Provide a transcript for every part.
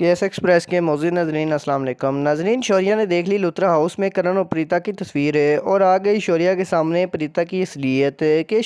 KS express के मौजूद नाजरीन अस्सलाम वालेकुम। नाजरीन, शौर्या ने देख ली लुत्रा हाउस में करण और प्रीता की तस्वीर है और आ गई शौर्या के सामने प्रीता की असलियत कि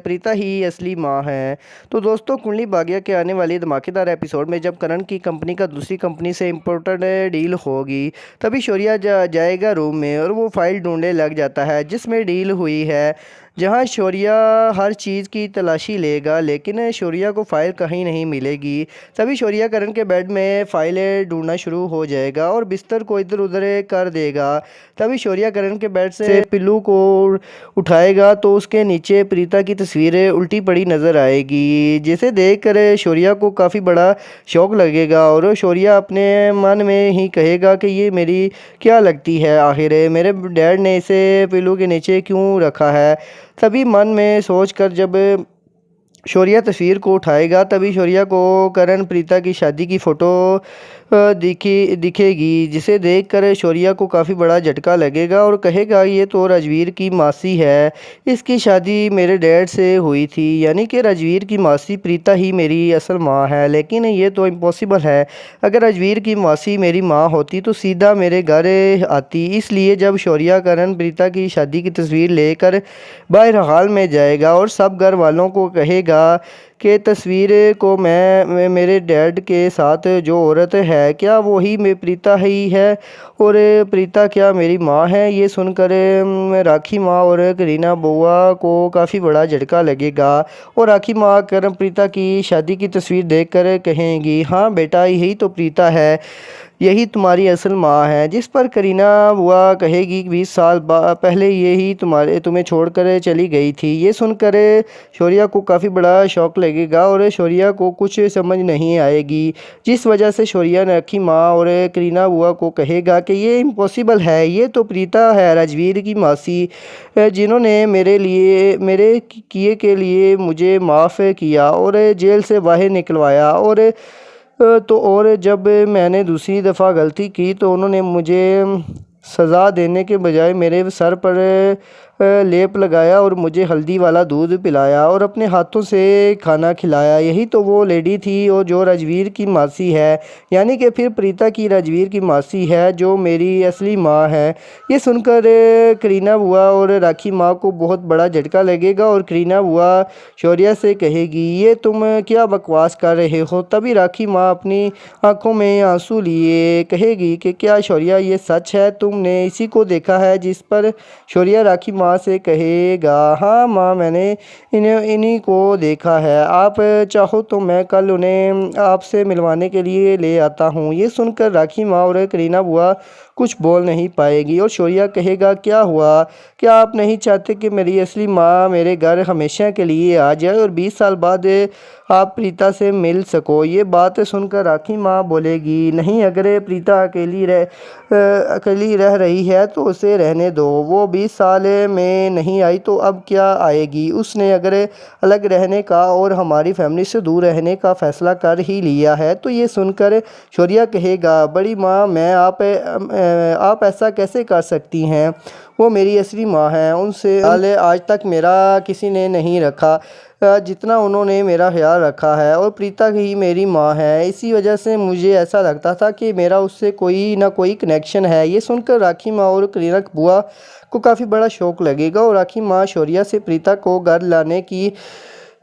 प्रीता ही असली माँ है। तो दोस्तों, कुंडली भाग्य के आने वाली धमाकेदार एपिसोड में जब करण की कंपनी का दूसरी कंपनी से इम्पोर्टेंट डील होगी, तभी शौर्या जाएगा रूम में और वो फाइल ढूंढने लग जाता है जिसमें डील हुई है, जहां शौर्या हर चीज़ की तलाशी लेगा, लेकिन शौर्या को फ़ाइल कहीं नहीं मिलेगी। तभी शौर्या करण के बेड में फ़ाइलें ढूंढना शुरू हो जाएगा और बिस्तर को इधर उधर कर देगा। तभी शौर्या करण के बेड से पिल्लू को उठाएगा तो उसके नीचे प्रीता की तस्वीर उल्टी पड़ी नज़र आएगी, जिसे देखकर शौर्या को काफ़ी बड़ा शौक लगेगा और शौर्या अपने मन में ही कहेगा कि ये मेरी क्या लगती है, आखिर मेरे डैड ने इसे पिल्लू के नीचे क्यों रखा है। तभी मन में सोचकर जब शौर्या तस्वीर को उठाएगा, तभी शौर्या को करण प्रीता की शादी की फ़ोटो दिखेगी, जिसे देखकर शौर्या को काफ़ी बड़ा झटका लगेगा और कहेगा ये तो राजवीर की मासी है, इसकी शादी मेरे डैड से हुई थी, यानी कि राजवीर की मासी प्रीता ही मेरी असल माँ है। लेकिन ये तो इम्पॉसिबल है, अगर राजवीर की मासी मेरी माँ होती तो सीधा मेरे घर आती। इसलिए जब शौर्या करण प्रीता की शादी की तस्वीर लेकर बाहर हाल में जाएगा और सब घर वालों को कहेगा कि तस्वीर को मैं मेरे डैड के साथ जो औरत है, क्या वही मैं प्रीता ही है और प्रीता क्या मेरी माँ है। ये सुनकर राखी माँ और करीना बुआ को काफ़ी बड़ा झटका लगेगा और राखी माँ करण प्रीता की शादी की तस्वीर देखकर कहेंगी, हाँ बेटा, यही तो प्रीता है, यही तुम्हारी असल माँ है। जिस पर करीना बुआ कहेगी 20 साल पहले यही तुम्हें छोड़कर चली गई थी। ये सुनकर शौर्या को काफ़ी बड़ा शौक लगेगा और शौर्या को कुछ समझ नहीं आएगी, जिस वजह से शौर्या राखी माँ और करीना बुआ को कहेगा कि ये इम्पॉसिबल है, ये तो प्रीता है, राजवीर की मासी, जिन्होंने मेरे किए के लिए मुझे माफ़ किया और जेल से बाहर निकलवाया और जब मैंने दूसरी दफ़ा गलती की तो उन्होंने मुझे सज़ा देने के बजाय मेरे सर पर लेप लगाया और मुझे हल्दी वाला दूध पिलाया और अपने हाथों से खाना खिलाया। यही तो वो लेडी थी और जो राजवीर की मासी है, यानी कि फिर प्रीता की राजवीर की मासी है जो मेरी असली माँ है। ये सुनकर करीना बुआ और राखी माँ को बहुत बड़ा झटका लगेगा और करीना बुआ शौर्या से कहेगी, ये तुम क्या बकवास कर रहे हो। तभी राखी माँ अपनी आंखों में आंसू लिए कहेगी कि क्या शौर्या ये सच है, तुमने इसी को देखा है। जिस पर शौर्या राखी माँ से कहेगा, हाँ माँ, मैंने इन्हीं को देखा है, आप चाहो तो मैं कल उन्हें आपसे मिलवाने के लिए ले आता हूँ। ये सुनकर राखी माँ और करीना बुआ कुछ बोल नहीं पाएगी और शौर्या कहेगा, क्या हुआ, क्या आप नहीं चाहते कि मेरी असली माँ मेरे घर हमेशा के लिए आ जाए और 20 साल बाद आप प्रीता से मिल सको। ये बात सुनकर राखी माँ बोलेगी, नहीं, अगर प्रीता अकेली रह रही है तो उसे रहने दो, वो 20 साल में नहीं आई तो अब क्या आएगी। उसने अगर अलग रहने का और हमारी फैमिली से दूर रहने का फ़ैसला कर ही लिया है। तो ये सुनकर शौर्या कहेगा, बड़ी माँ, आप ऐसा कैसे कर सकती हैं, वो मेरी असली माँ है, उनसे आज तक मेरा किसी ने नहीं रखा जितना उन्होंने मेरा ख्याल रखा है और प्रीता ही मेरी माँ है। इसी वजह से मुझे ऐसा लगता था कि मेरा उससे कोई ना कोई कनेक्शन है। ये सुनकर राखी माँ और करीना बुआ को काफ़ी बड़ा शौक लगेगा और राखी माँ शौर्या से प्रीता को घर लाने की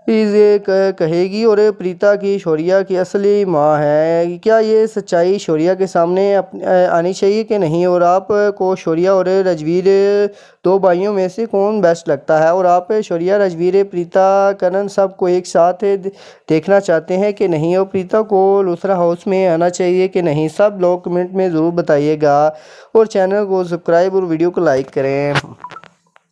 कहेगी और प्रीता की शौर्या की असली माँ है। क्या ये सच्चाई शौर्या के सामने आनी चाहिए कि नहीं, और आप को शौर्या और राजवीर दो भाइयों में से कौन बेस्ट लगता है, और आप शौर्या, राजवीर, प्रीता, करण सबको एक साथ देखना चाहते हैं कि नहीं, और प्रीता को लुथरा हाउस में आना चाहिए कि नहीं। सब लोग कमेंट में ज़रूर बताइएगा और चैनल को सब्सक्राइब और वीडियो को लाइक करें।